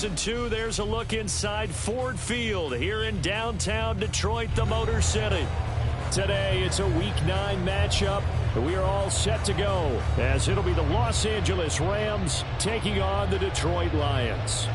and 2, there's a look inside Ford Field here in downtown Detroit, the Motor City. Today, it's a Week 9 matchup. We are all set to go as it'll be the Los Angeles Rams taking on the Detroit Lions.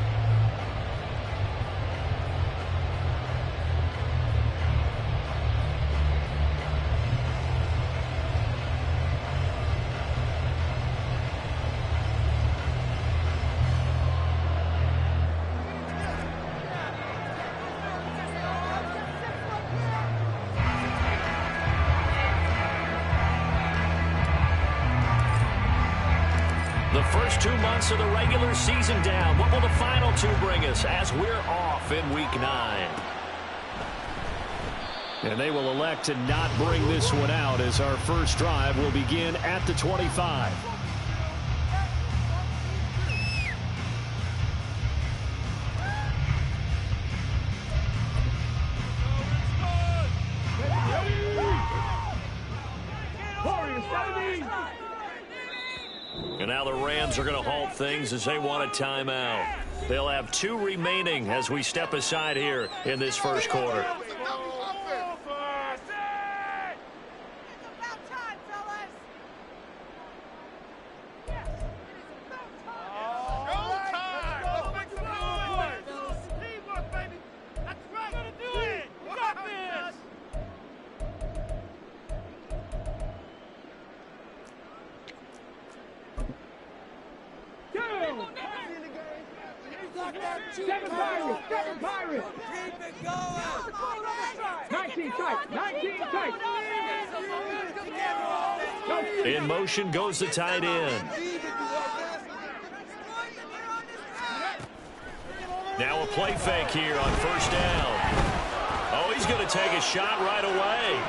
The first 2 months of the regular season down. What will the final 2 bring us as we're off in Week 9? And they will elect to not bring this one out as our first drive will begin at the 25. And now the Rams are going to halt things as they want a timeout. They'll have 2 remaining as we step aside here in this first quarter. In motion goes the tight end. Now a play fake here on first down. Oh, he's going to take a shot right away.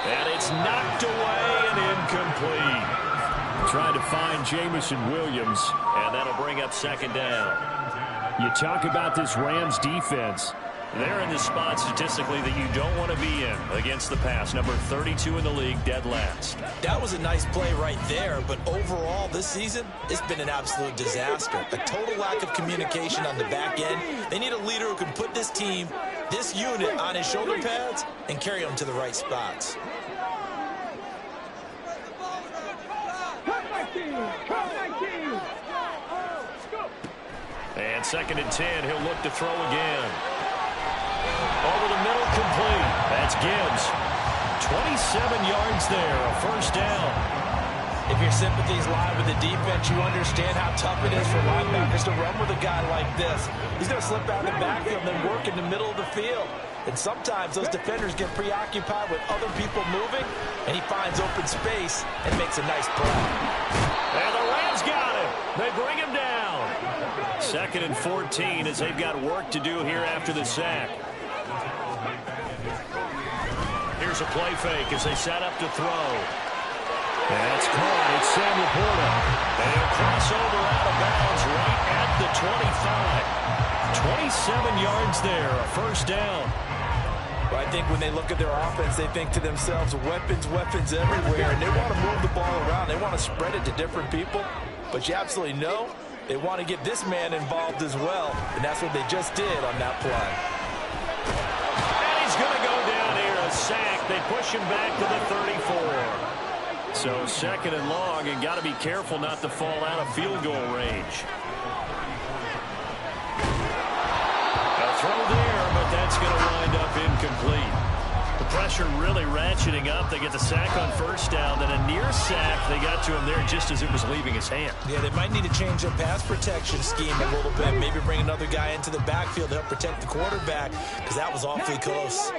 And it's knocked away and incomplete. Trying to find Jamison Williams, and that'll bring up second down. You talk about this Rams defense. They're in the spot statistically that you don't want to be in against the pass. Number 32 in the league, dead last. That was a nice play right there, but overall this season, it's been an absolute disaster. A total lack of communication on the back end. They need a leader who can put this team, this unit, on his shoulder pads and carry them to the right spots. And 2nd and 10, he'll look to throw again. Over the middle, complete. That's Gibbs. 27 yards there, a first down. If your sympathies lie with the defense, you understand how tough it is for linebackers to run with a guy like this. He's going to slip out of the backfield and then work in the middle of the field. And sometimes those defenders get preoccupied with other people moving, and he finds open space and makes a nice play. And the Rams got him. They bring him down. 2nd and 14 as they've got work to do here after the sack. Here's a play fake as they set up to throw. That's caught. It's Sam Laporta. And he'll cross over out of bounds right at the 25. 27 yards there, a first down. Well, I think when they look at their offense, they think to themselves, weapons, weapons everywhere, and they want to move the ball around. They want to spread it to different people, but you absolutely know they want to get this man involved as well, and that's what they just did on that play. And he's going to go down here, a sack. They push him back to the 34. So 2nd and long, and got to be careful not to fall out of field goal range. A throw there, but that's going to wind up incomplete. The pressure really ratcheting up. They get the sack on first down, then a near sack. They got to him there just as it was leaving his hand. Yeah, they might need to change their pass protection scheme a little bit. Maybe bring another guy into the backfield to help protect the quarterback, because that was awfully close.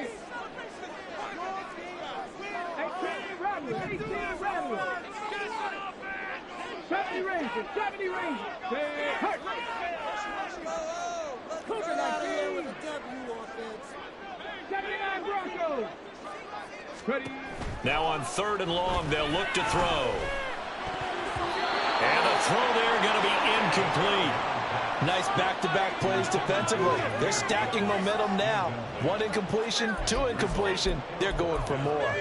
Now on 3rd and long, they'll look to throw. And a throw there going to be incomplete. Nice back-to-back plays defensively. They're stacking momentum now. 1 incompletion, 2 incompletion. They're going for more.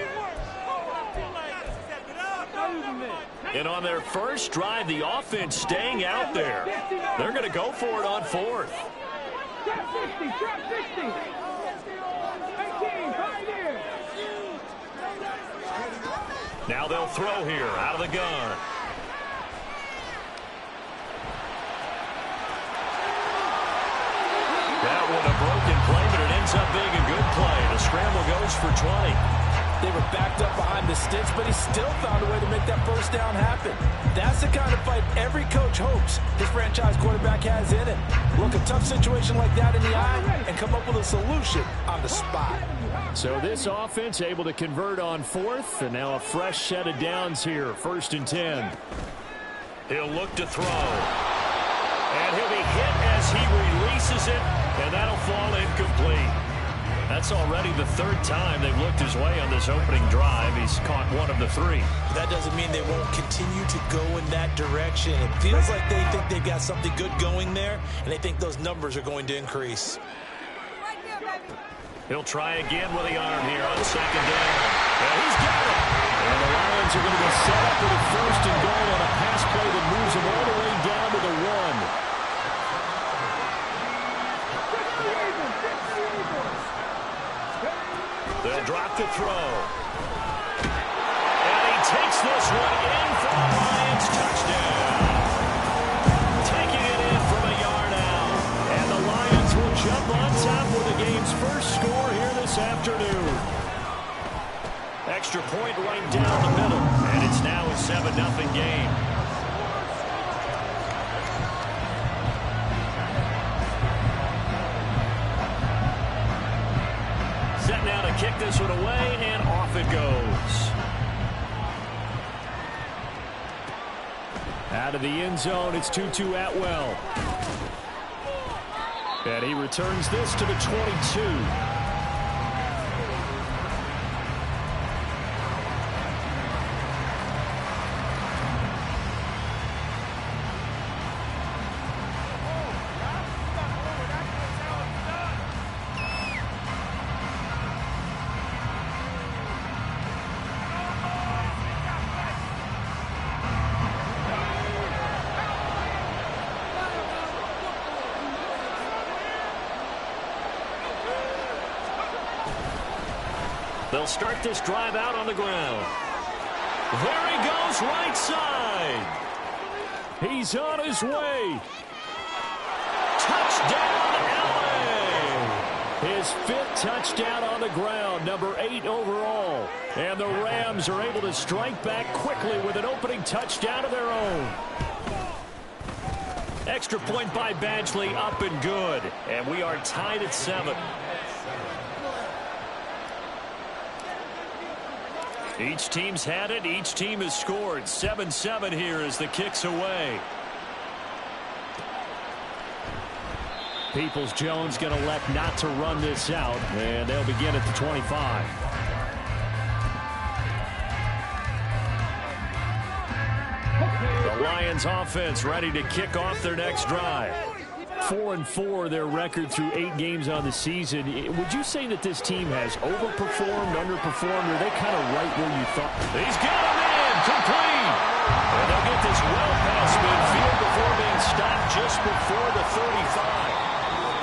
And on their first drive, the offense staying out there. They're going to go for it on fourth. Now they'll throw here out of the gun. That one a broken play, but it ends up being a good play. The scramble goes for 20. They were backed up behind the sticks, but he still found a way to make that first down happen. That's the kind of fight every coach hopes his franchise quarterback has in it. Look a tough situation like that in the eye and come up with a solution on the spot. So this offense able to convert on fourth, and now a fresh set of downs here, 1st and 10. He'll look to throw. And he'll be hit as he releases it, and that'll fall incomplete. That's already the 3rd time they've looked his way on this opening drive. He's caught 1 of the 3. That doesn't mean they won't continue to go in that direction. It feels like they think they've got something good going there, and they think those numbers are going to increase. He'll try again with the arm here on 2nd down. And he's got it. And the Lions are going to be set up with a 1st and goal on a pass play that moves them all the way down to the 1. They'll drop the throw. And he takes this one in for the Lions. Touchdown. Taking it in from a yard out. And the Lions will jump on top with the game's first score here this afternoon. Extra point right down the middle. And it's now a 7-0 game. Set now to kick this one away, and off it goes. Out of the end zone, it's 2-2 Atwell. And he returns this to the 22. They'll start this drive out on the ground. There he goes, right side. He's on his way. Touchdown, LA! His 5th touchdown on the ground, number 8 overall. And the Rams are able to strike back quickly with an opening touchdown of their own. Extra point by Badgley, up and good. And we are tied at 7. Each team's had it. Each team has scored. 7-7 here as the kick's away. Peoples-Jones going to elect not to run this out, and they'll begin at the 25. The Lions offense ready to kick off their next drive. 4-4 their record through 8 games on the season. Would you say that this team has overperformed, underperformed, or are they kind of right where you thought? He's got him in, complete. And they'll get this well past midfield before being stopped just before the 35.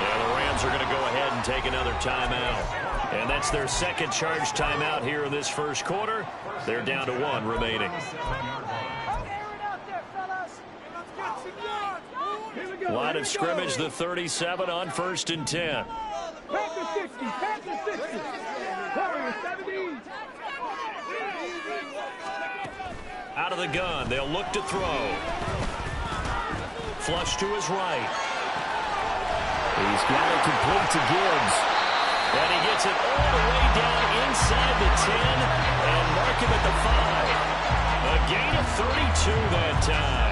Yeah, the Rams are going to go ahead and take another timeout. And that's their 2nd charge timeout here in this 1st quarter. They're down to 1 remaining. Line of scrimmage, the 37 on 1st and 10. Out of the gun, they'll look to throw. Flush to his right. He's got it complete to Gibbs. And he gets it all the way down inside the 10 and mark him at the 5. A gain of 32 that time.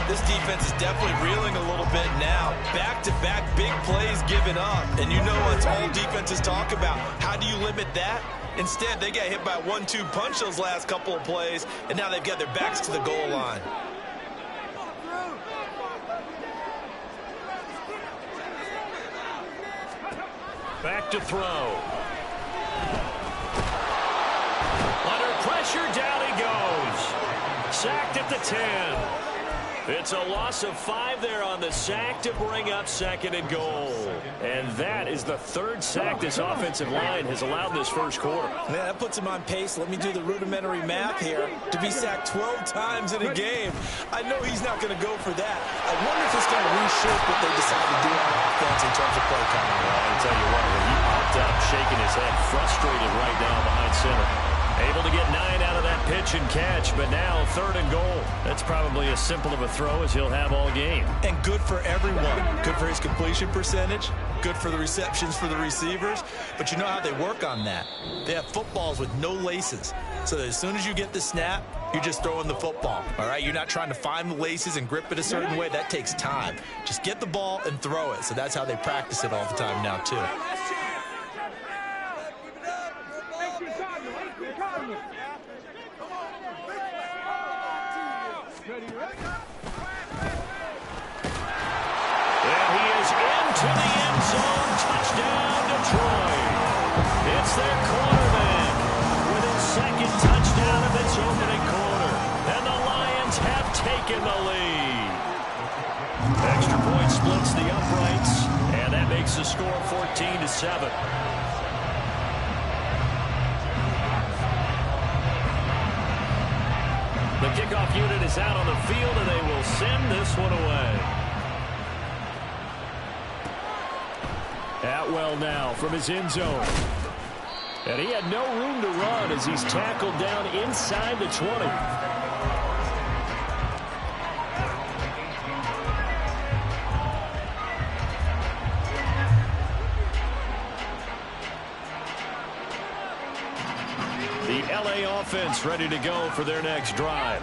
This defense is definitely reeling a little bit now. Back-to-back big plays given up. And you know what all defenses talk about. How do you limit that? Instead, they got hit by a 1-2 punch those last couple of plays, and now they've got their backs to the goal line. Back to throw. Under pressure, down he goes. Sacked at the 10. It's a loss of 5 there on the sack to bring up 2nd and goal. And that is the 3rd sack this offensive line has allowed this first quarter. Yeah, that puts him on pace. Let me do the rudimentary math here. To be sacked 12 times in a game, I know he's not going to go for that. I wonder if it's going to reshape what they decide to do on offense in terms of play calling. Well, I can tell you what, when he popped up, shaking his head, frustrated right now behind center. Able to get 9 out of that pitch and catch, but now 3rd and goal. That's probably as simple of a throw as he'll have all game. And good for everyone. Good for his completion percentage. Good for the receptions for the receivers. But you know how they work on that. They have footballs with no laces. So that as soon as you get the snap, you're just throwing the football. All right? You're not trying to find the laces and grip it a certain way. That takes time. Just get the ball and throw it. So that's how they practice it all the time now, too. To the end zone, touchdown Detroit. It's their quarterback with his 2nd touchdown of its opening quarter. And the Lions have taken the lead. Extra point splits the uprights, and that makes the score 14-7. The kickoff unit is out on the field, and they will send this one away. Atwell now from his end zone. And he had no room to run as he's tackled down inside the 20. The LA offense ready to go for their next drive.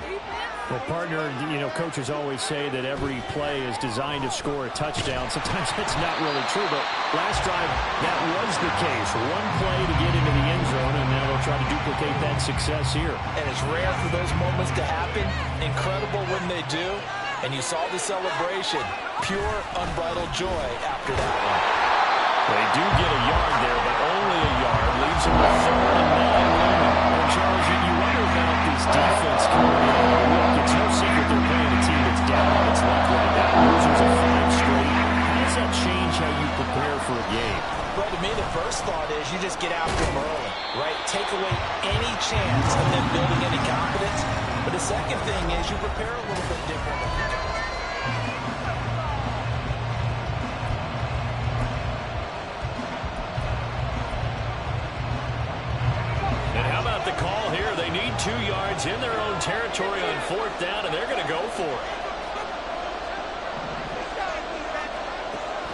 Well, partner, you know, coaches always say that every play is designed to score a touchdown. Sometimes that's not really true, but last drive, that was the case. One play to get into the end zone, and now they'll try to duplicate that success here. And it's rare for those moments to happen. Incredible when they do. And you saw the celebration. Pure, unbridled joy after that one. They do get a yard there, but only a yard. Leaves them with 3rd and 9. Charles, you wonder about this defense coming in. Look, it's no secret they're playing a team that's down on its luck right now. Losers of 5 straight. How does that change how you prepare for a game? Well, to me, the first thought is you just get after them early, right? Take away any chance of them building any confidence. But the second thing is you prepare a little bit differently. And how about the call here? They need 2 yards in their own territory on 4th down, and they're going to go for it.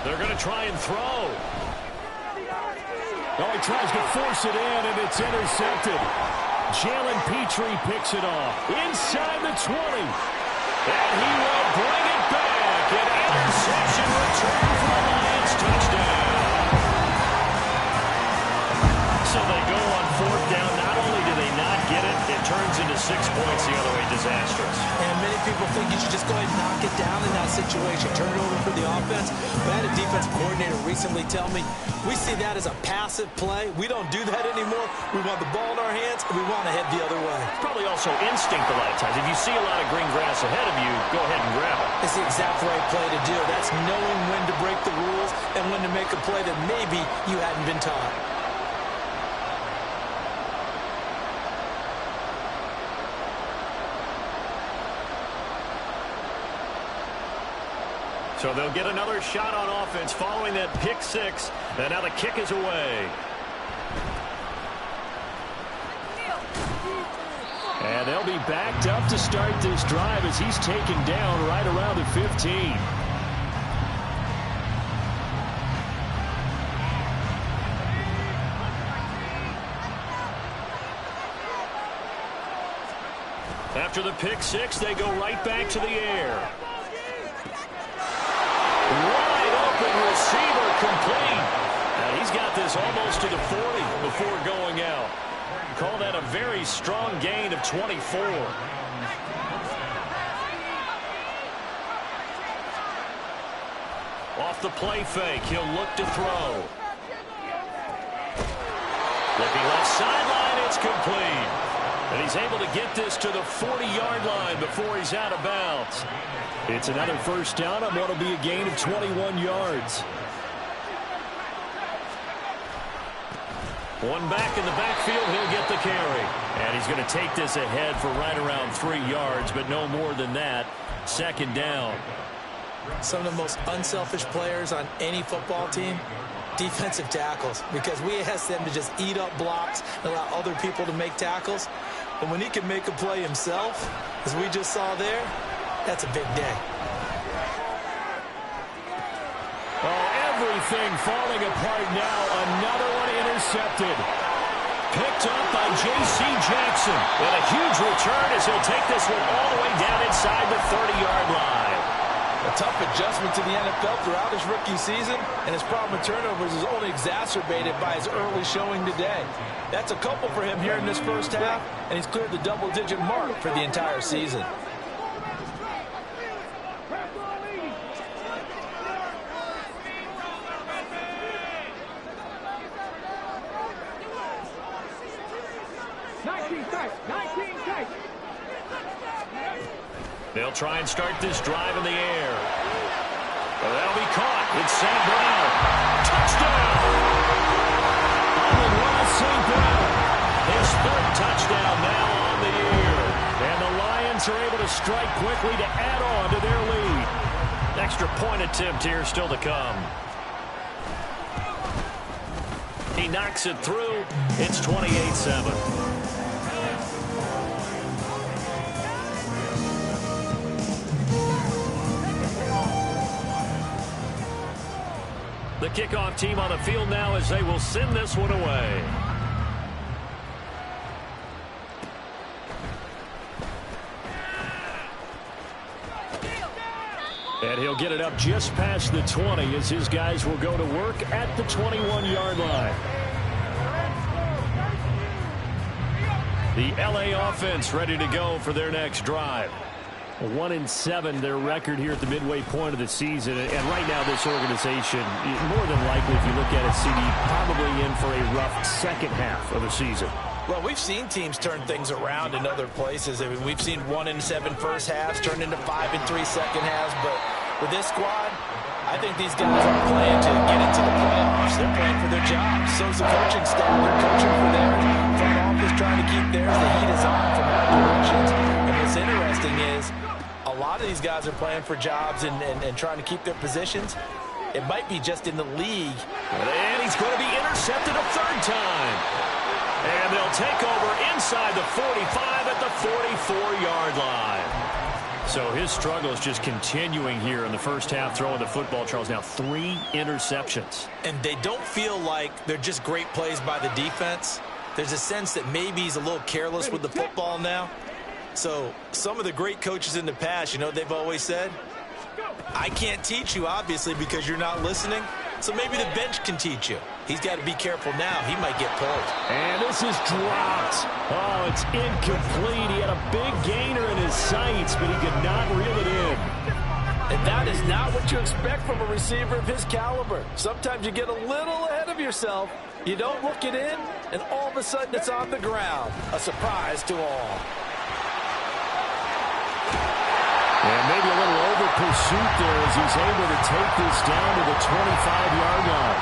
They're going to try and throw. Oh, he tries to force it in, and it's intercepted. Jalen Petrie picks it off inside the 20. And he will bring it back. An interception return for the Lions. Touchdown. So they go on 4th down. Not only do they not get it, it turns into 6 points the other way. Disastrous. And many people think you should just go ahead and knock it down in that situation. Turn it over for the offense. But I had a defensive coordinator recently tell me, we see that as a passive play. We don't do that anymore. We want the ball in our hands, and we want to head the other way. It's probably also instinct a lot of times. If you see a lot of green grass ahead of you, go ahead and grab it. It's the exact right play to do. That's knowing when to break the rules and when to make a play that maybe you hadn't been taught. So they'll get another shot on offense following that pick 6. And now the kick is away. And they'll be backed up to start this drive as he's taken down right around the 15. After the pick 6, they go right back to the air. Wide open receiver complete. And he's got this almost to the 40 before going out. Call that a very strong gain of 24. Off the play fake, he'll look to throw. Looking left sideline, it's complete. And he's able to get this to the 40-yard line before he's out of bounds. It's another first down on what will be a gain of 21 yards. One back in the backfield, he'll get the carry. And he's going to take this ahead for right around 3 yards, but no more than that. Second down. Some of the most unselfish players on any football team, defensive tackles, because we ask them to just eat up blocks and allow other people to make tackles. And when he can make a play himself, as we just saw there, that's a big day. Oh, everything falling apart now. Another one intercepted. Picked up by J.C. Jackson. And a huge return as he'll take this one all the way down inside the 30-yard line. A tough adjustment to the NFL throughout his rookie season, and his problem with turnovers is only exacerbated by his early showing today. That's a couple for him here in this first half, and he's cleared the double-digit mark for the entire season. They'll try and start this drive in the air. Well, that'll be caught. It's St. Brown. Touchdown! Amon-Ra St. Brown. His third touchdown now on the year. And the Lions are able to strike quickly to add on to their lead. Extra point attempt here still to come. He knocks it through. It's 28-7. The kickoff team on the field now as they will send this one away. And he'll get it up just past the 20 as his guys will go to work at the 21-yard line. The LA offense ready to go for their next drive. 1-7 their record here at the midway point of the season, and right now this organization, more than likely if you look at it, CD, probably in for a rough second half of the season. Well, we've seen teams turn things around in other places. I mean, we've seen 1-7 first halves turn into 5-3 second halves, but with this squad, I think these guys are playing to get into the playoffs. They're playing for their jobs. So's the coaching staff. They're coaching for theirs. Front office trying to keep theirs. The heat is on from all directions. And what's interesting is a lot of these guys are playing for jobs and trying to keep their positions. It might be just in the league. And he's going to be intercepted a third time. And they'll take over inside the 45 at the 44-yard line. So his struggle is just continuing here in the first half, throwing the football, Charles. Now 3 interceptions. And they don't feel like they're just great plays by the defense. There's a sense that maybe he's a little careless with the football now. So some of the great coaches in the past, you know, they've always said, I can't teach you, obviously, because you're not listening. So maybe the bench can teach you. He's got to be careful now. He might get pulled. And this is dropped. Oh, it's incomplete. He had a big gainer in his sights, but he could not reel it in. And that is not what you expect from a receiver of his caliber. Sometimes you get a little ahead of yourself. You don't look it in, and all of a sudden it's on the ground. A surprise to all. And maybe a little over-pursuit there as he's able to take this down to the 25-yard line.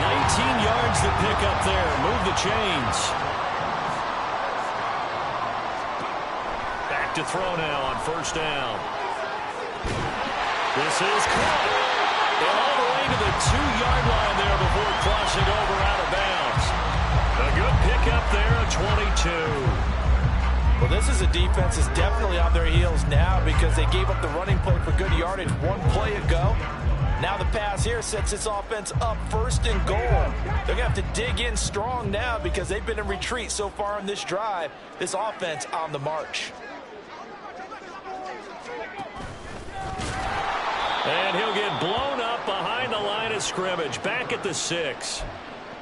19 yards to pick up there. Move the chains. Back to throw now on first down. This is caught. And all the way to the 2-yard line there before crossing over out of bounds. A good pickup there, a 22. Well, this is a defense that's definitely on their heels now because they gave up the running play for good yardage one play ago. Now the pass here sets this offense up first and goal. They're going to have to dig in strong now because they've been in retreat so far on this drive. This offense on the march. And he'll get blown up behind the line of scrimmage. Back at the 6.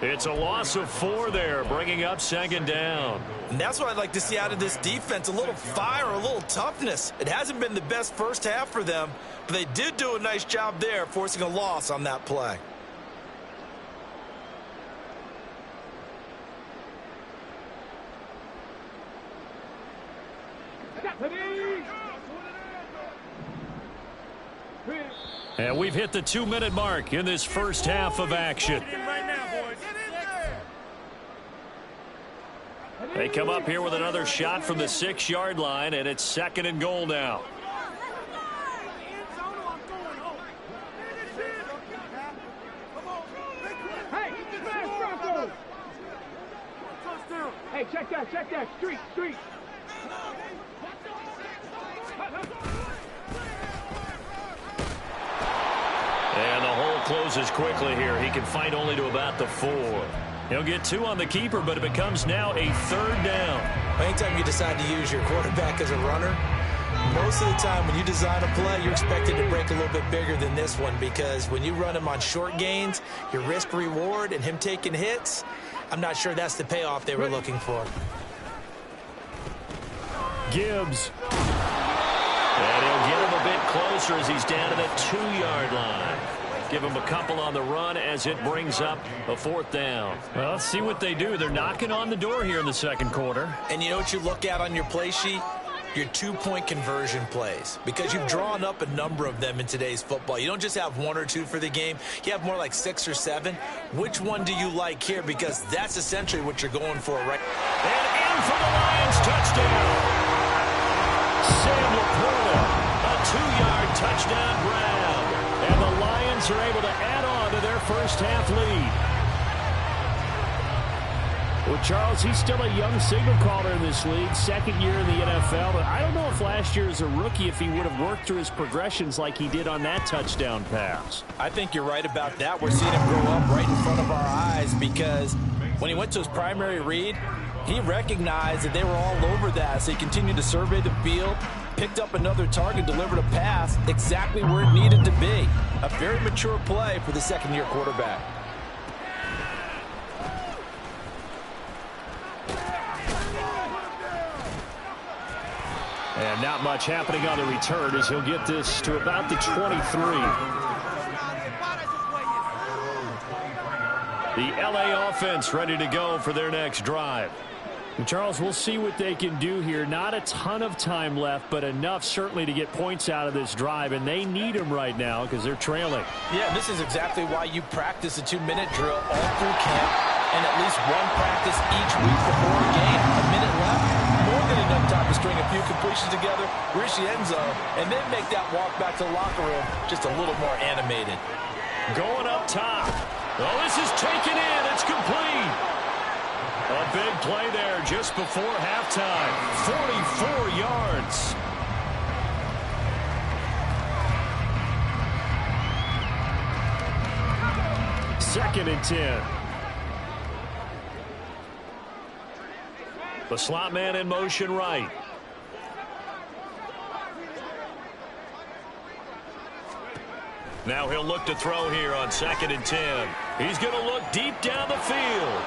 It's a loss of 4 there, bringing up second down. And that's what I'd like to see out of this defense, a little fire, a little toughness. It hasn't been the best first half for them, but they did do a nice job there, forcing a loss on that play. And we've hit the 2-minute mark in this first half of action. They come up here with another shot from the 6-yard line, and it's 2nd and goal now. Hey, check that, street. And the hole closes quickly here. He can fight only to about the 4. He'll get 2 on the keeper, but it becomes now a 3rd down. Anytime you decide to use your quarterback as a runner, most of the time when you design a play, you're expected to break a little bit bigger than this one, because when you run him on short gains, your risk-reward and him taking hits, I'm not sure that's the payoff they were looking for. Gibbs. And he'll get him a bit closer as he's down to the 2-yard line. Give him a couple on the run as it brings up a 4th down. Well, let's see what they do. They're knocking on the door here in the second quarter. And you know what you look at on your play sheet? Your 2-point conversion plays, because you've drawn up a number of them in today's football. You don't just have 1 or 2 for the game. You have more like 6 or 7. Which one do you like here? Because that's essentially what you're going for, right? And in for the Lions, touchdown. Sam Laporta, a 2-yard touchdown grab. And the Lions are able to add on to their first half lead. Well, Charles, he's still a young signal caller in this league, 2nd year in the NFL. But I don't know if last year as a rookie, if he would have worked through his progressions like he did on that touchdown pass. I think you're right about that. We're seeing him grow up right in front of our eyes, because when he went to his primary read, he recognized that they were all over that. So he continued to survey the field, picked up another target, delivered a pass exactly where it needed to be. A very mature play for the 2nd-year quarterback. And not much happening on the return as he'll get this to about the 23. The LA offense ready to go for their next drive. And Charles, we'll see what they can do here. Not a ton of time left, but enough certainly to get points out of this drive, and they need them right now because they're trailing. Yeah, this is exactly why you practice a 2-minute drill all through camp, and at least one practice each week before a game. A minute left, more than enough time to string a few completions together, reach the end zone, and then make that walk back to the locker room just a little more animated. Going up top. Oh, this is taken in. It's complete. A big play there just before halftime. 44 yards. Second and 10. The slot man in motion right. Now he'll look to throw here on 2nd and 10. He's going to look deep down the field.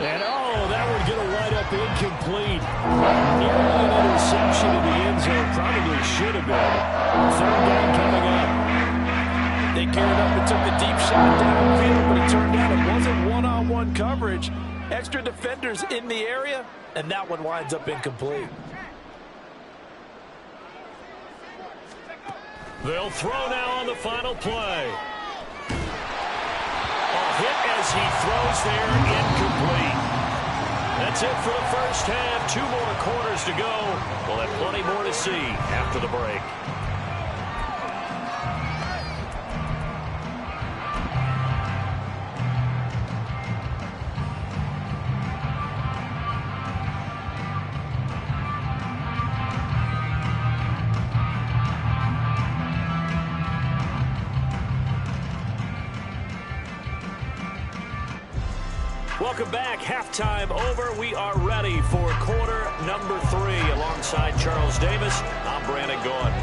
And, oh, that would get a wide up incomplete. Nearly an interception in the end zone. Probably should have been. 3rd down coming up. They geared up and took the deep shot downfield, but it turned out it wasn't one-on-one coverage. Extra defenders in the area, and that one winds up incomplete. They'll throw now on the final play. A hit as he throws there, incomplete. That's it for the first half. 2 more quarters to go. We'll have plenty more to see after the break. Welcome back. Halftime over. We are ready for quarter number 3. Alongside Charles Davis, I'm Brandon Gaudin.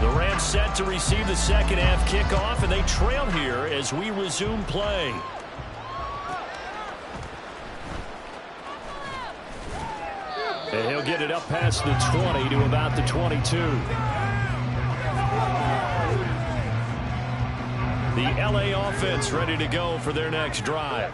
The Rams set to receive the second half kickoff, and they trail here as we resume play. And he'll get it up past the 20 to about the 22. The LA offense ready to go for their next drive.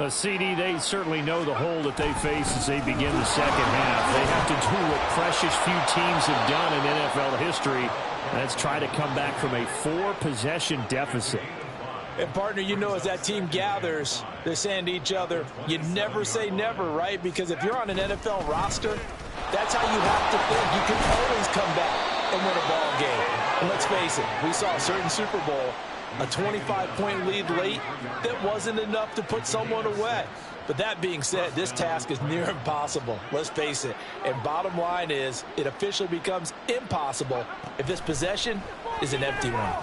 CD, they certainly know the hole that they face as they begin the second half. They have to do what precious few teams have done in NFL history. That's try to come back from a 4-possession deficit. And, partner, you know, as that team gathers, they're saying to each other, you never say never, right? Because if you're on an NFL roster, that's how you have to think. You can always come back and win a ball game. And let's face it, we saw a certain Super Bowl, a 25-point lead late that wasn't enough to put someone away. But that being said, this task is near impossible. Let's face it. And bottom line is, it officially becomes impossible if this possession is an empty one.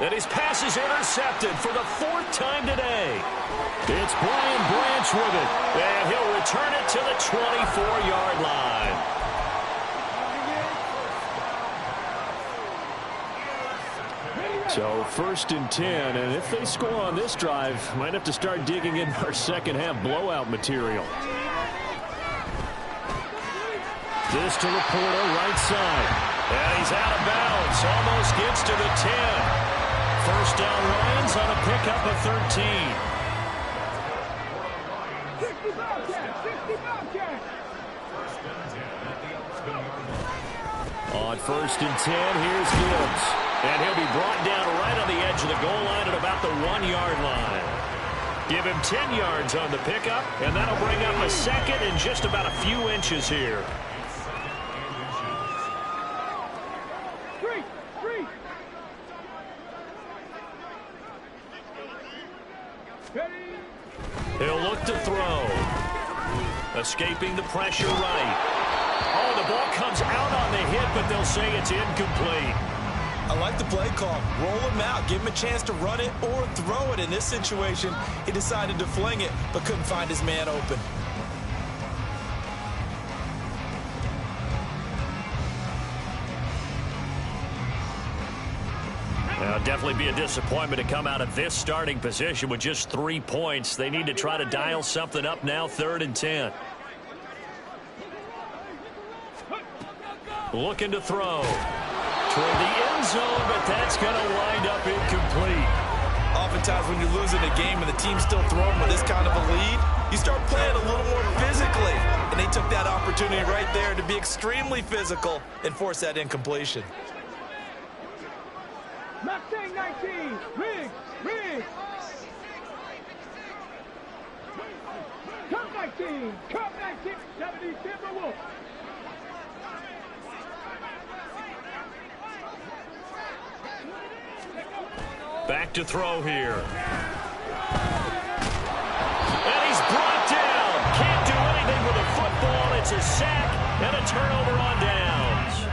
And his pass is intercepted for the 4th time today. It's Brian Branch with it. And he'll return it to the 24-yard line. So 1st and 10, and if they score on this drive, might have to start digging in our second half blowout material. This to Laporta, right side. And he's out of bounds, almost gets to the 10. First down Lions on a pickup of 13. 60 Bobcats, 60 Bobcats. On 1st and 10, here's Gibbs. And he'll be brought down right on the edge of the goal line at about the 1-yard line. Give him 10 yards on the pickup, and that'll bring up a second and just about a few inches here. He'll look to throw. Escaping the pressure right. Oh, the ball comes out on the hit, but they'll say it's incomplete. I like the play call. Roll him out. Give him a chance to run it or throw it. In this situation, he decided to fling it, but couldn't find his man open. It'll definitely be a disappointment to come out of this starting position with just 3 points. They need to try to dial something up now, 3rd and 10. Looking to throw. Toward the end zone, but that's going to wind up incomplete. Oftentimes when you're losing a game and the team's still throwing with this kind of a lead, you start playing a little more physically. And they took that opportunity right there to be extremely physical and force that incompletion. Mustang 19, Riggs, Riggs. Cup 19, Cup 19, 70 Timberwolves. Back to throw here. And he's brought down. Can't do anything with a football. It's a sack and a turnover on downs.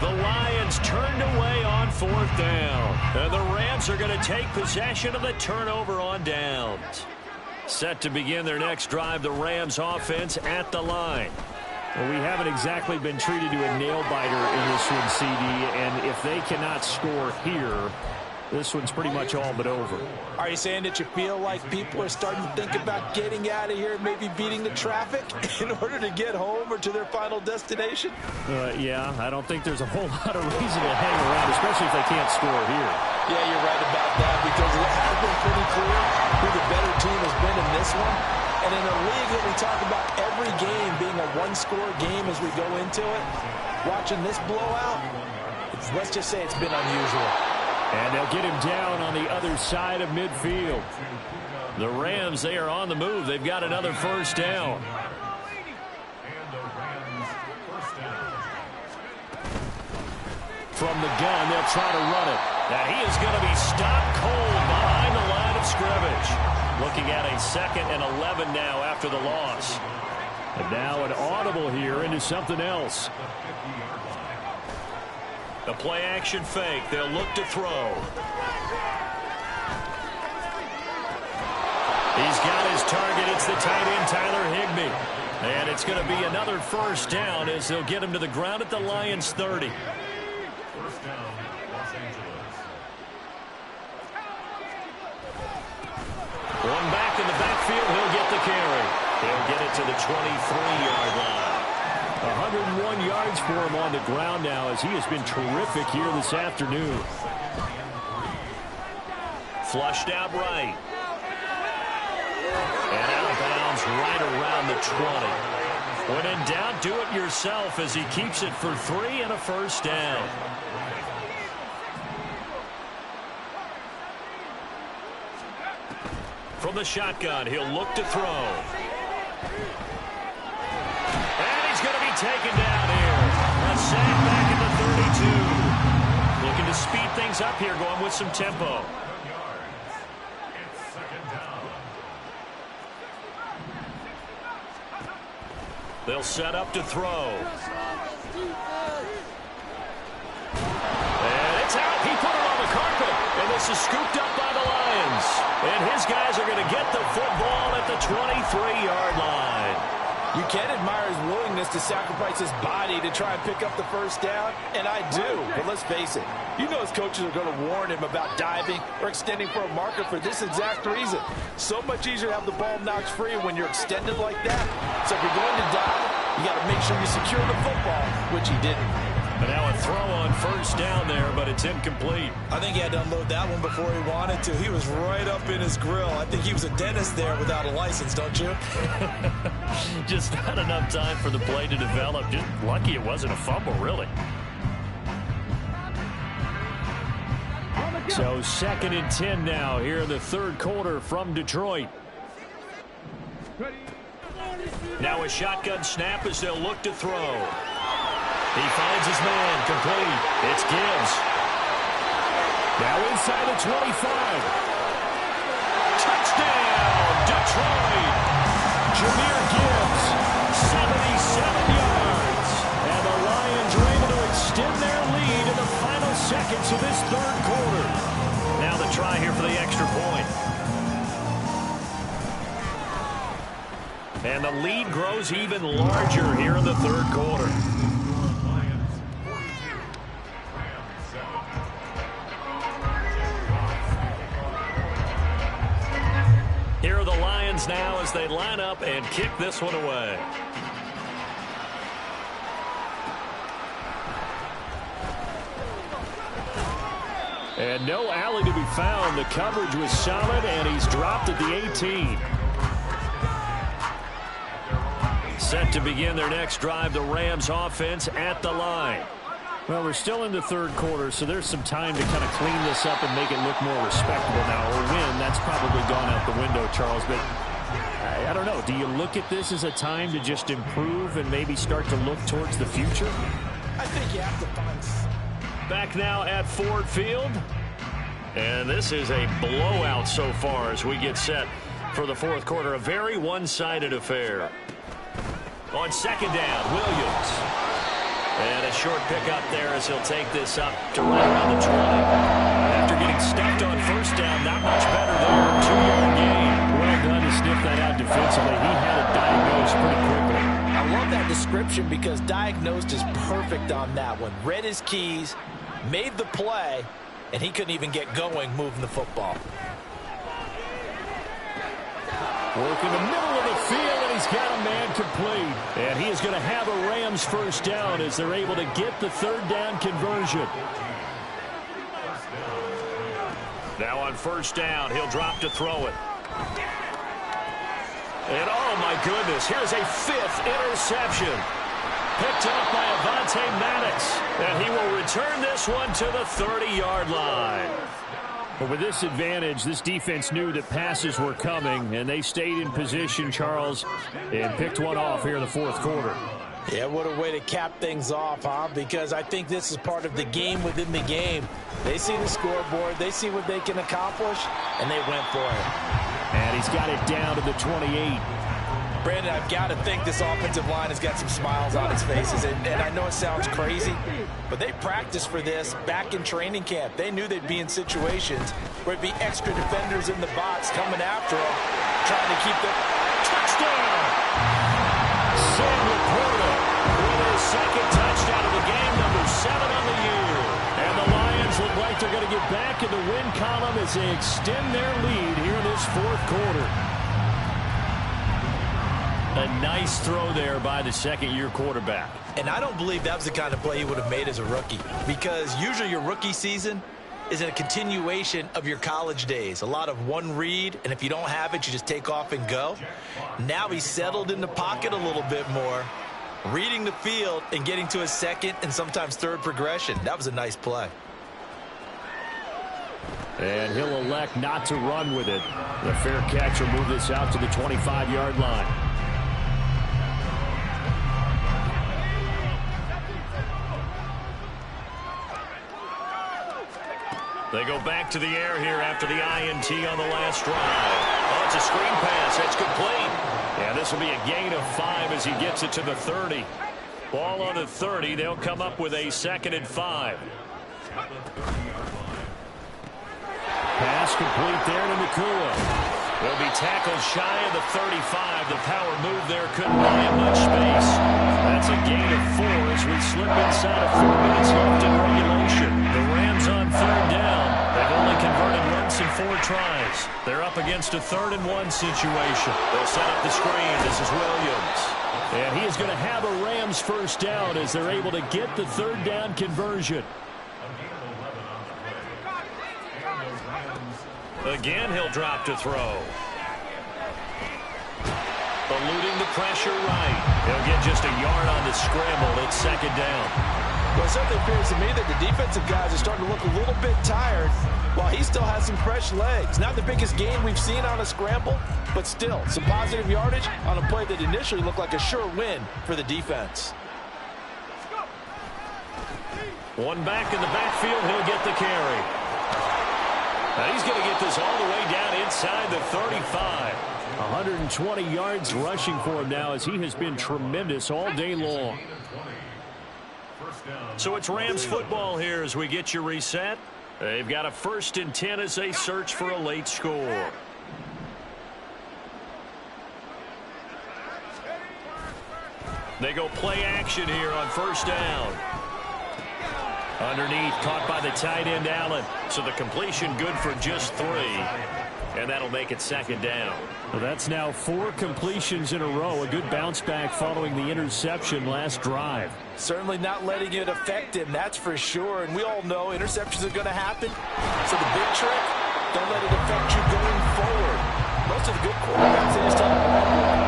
The Lions turned away on 4th down. And the Rams are going to take possession of the turnover on downs. Set to begin their next drive, the Rams offense at the line. Well, we haven't exactly been treated to a nail-biter in this one, CD. And if they cannot score here, this one's pretty much all but over. Are you saying that you feel like people are starting to think about getting out of here and maybe beating the traffic in order to get home or to their final destination? Yeah, I don't think there's a whole lot of reason to hang around, especially if they can't score here. Yeah, you're right about that, because it has been pretty clear who the better team has been in this one. And in a league that we talk about every game being a one-score game as we go into it, watching this blowout, let's just say it's been unusual. And they'll get him down on the other side of midfield. The Rams, they are on the move. They've got another 1st down. From the gun, they'll try to run it. And he is going to be stopped cold behind the line of scrimmage. Looking at a 2nd and 11 now after the loss. And now an audible here into something else. A play-action fake. They'll look to throw. He's got his target. It's the tight end, Tyler Higbee. And it's going to be another 1st down as they'll get him to the ground at the Lions' 30. 1st down, Los Angeles. One back in the backfield. He'll get the carry. He'll get it to the 23-yard line. 101 yards for him on the ground now as he has been terrific here this afternoon. Flushed out right. the 20. When in doubt, do it yourself as he keeps it for 3 and a first down. From the shotgun, he'll look to throw. And he's going to be taken down here. A sack back at the 32. Looking to speed things up here, going with some tempo. They'll set up to throw. And it's out. He put it on the carpet. And this is scooped up by the Lions. And his guys are going to get the football at the 23-yard line. You can admire his willingness to sacrifice his body to try and pick up the first down, and I do. But let's face it, you know his coaches are going to warn him about diving or extending for a marker for this exact reason. So much easier to have the ball knocked free when you're extended like that. So if you're going to dive, you got to make sure you secure the football, which he didn't. But now a throw on first down there, but it's incomplete. I think he had to unload that one before he wanted to. He was right up in his grill. I think he was a dentist there without a license, don't you? Just not enough time for the play to develop. Just lucky it wasn't a fumble, really. So 2nd and 10 now here in the third quarter from Detroit. Now a shotgun snap as they'll look to throw. He finds his man, complete. It's Gibbs. Now inside the 25. Touchdown, Detroit. Jahmyr Gibbs, 77 yards. And the Lions are able to extend their lead in the final seconds of this third quarter. Now the try here for the extra point. And the lead grows even larger here in the third quarter. Here are the Lions now as they line up and kick this one away. And no alley to be found. The coverage was solid, and he's dropped at the 18. Set to begin their next drive, the Rams offense at the line. Well, we're still in the third quarter, so there's some time to kind of clean this up and make it look more respectable now. Or win, that's probably gone out the window, Charles. But I don't know. Do you look at this as a time to just improve and maybe start to look towards the future? I think you have to find... Back now at Ford Field. And this is a blowout so far as we get set for the fourth quarter. A very one-sided affair. On second down, Williams. And a short pickup there as he'll take this up to right around the 20. After getting stuffed on first down, not much better there. 2-yard gain. Well done to sniff that out defensively. He had it diagnosed pretty quickly. I love that description because diagnosed is perfect on that one. Read his keys, made the play, and he couldn't even get going moving the football. Work in the middle of the field, and he's got a man complete. And he is going to have a Rams first down as they're able to get the third down conversion. Now on first down, he'll drop to throw it. And oh my goodness, here's a 5th interception. Picked up by Avonte Maddox. And he will return this one to the 30-yard line. But with this advantage, this defense knew that passes were coming, and they stayed in position, Charles, and picked one off here in the fourth quarter. Yeah, what a way to cap things off, huh? Because I think this is part of the game within the game. They see the scoreboard, they see what they can accomplish, and they went for it. And he's got it down to the 28. Brandon, I've got to think this offensive line has got some smiles on its faces. And I know it sounds crazy, but they practiced for this back in training camp. They knew they'd be in situations where it'd be extra defenders in the box coming after them, trying to keep them. Touchdown! Sam Laporta with his second touchdown of the game, number 7 on the year. And the Lions look like they're going to get back in the win column as they extend their lead here in this fourth quarter. A nice throw there by the second-year quarterback. And I don't believe that was the kind of play he would have made as a rookie, because usually your rookie season, is a continuation of your college days. A lot of one read, and if you don't have it, you just take off and go. Now he's settled in the pocket a little bit more, reading the field and getting to his second and sometimes third progression. That was a nice play. And he'll elect not to run with it. The fair catch will move this out to the 25-yard line. They go back to the air here after the INT on the last drive. Oh, it's a screen pass. That's complete. And this will be a gain of 5 as he gets it to the 30. Ball on the 30. They'll come up with a 2nd and 5. Pass complete there to Nakua. He'll be tackled shy of the 35. The power move there couldn't buy him much space. That's a gain of 4 as we slip inside of 4 minutes left in regulation. The Rams on 3rd down. They've only converted once in 4 tries. They're up against a 3rd and 1 situation. They'll set up the screen. This is Williams. And he is going to have a Rams 1st down as they're able to get the 3rd down conversion. Again, he'll drop to throw. Eluding the pressure right. He'll get just a yard on the scramble. It's 2nd down. Well, it certainly appears to me that the defensive guys are starting to look a little bit tired while he still has some fresh legs. Not the biggest gain we've seen on a scramble, but still some positive yardage on a play that initially looked like a sure win for the defense. One back in the backfield. He'll get the carry. Now he's going to get this all the way down inside the 35. 120 yards rushing for him now as he has been tremendous all day long. So it's Rams football here as we get you reset. They've got a 1st and 10 as they search for a late score. They go play action here on 1st down. Underneath, caught by the tight end, Allen. So the completion good for just 3. And that'll make it 2nd down. Well, that's now 4 completions in a row. A good bounce back following the interception last drive. Certainly not letting it affect him, that's for sure. And we all know interceptions are going to happen. So the big trick, don't let it affect you going forward. Most of the good quarterbacks, they just tell him,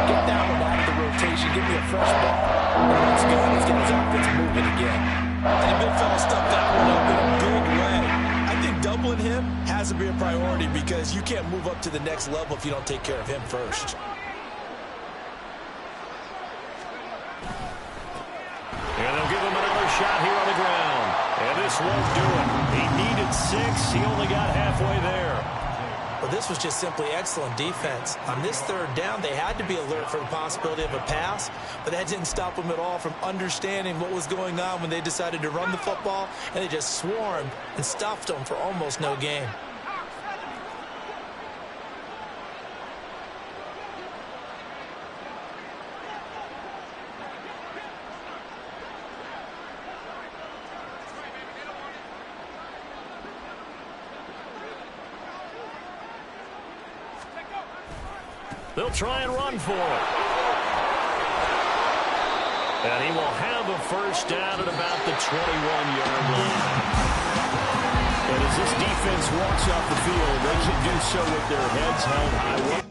get that one out of the rotation, give me a fresh ball. And let's go. Let's get his offense moving again. And the big fella stuffed that one up in a big way. I think doubling him has to be a priority because you can't move up to the next level if you don't take care of him first. And they'll give him another shot here on the ground. And this won't do it. He needed 6. He only got halfway there. Well, this was just simply excellent defense. On this 3rd down, they had to be alert for the possibility of a pass, but that didn't stop them at all from understanding what was going on when they decided to run the football, and they just swarmed and stuffed them for almost no gain. They'll try and run for it. And he will have a 1st down at about the 21-yard line. And as this defense walks off the field, they can do so with their heads held high. What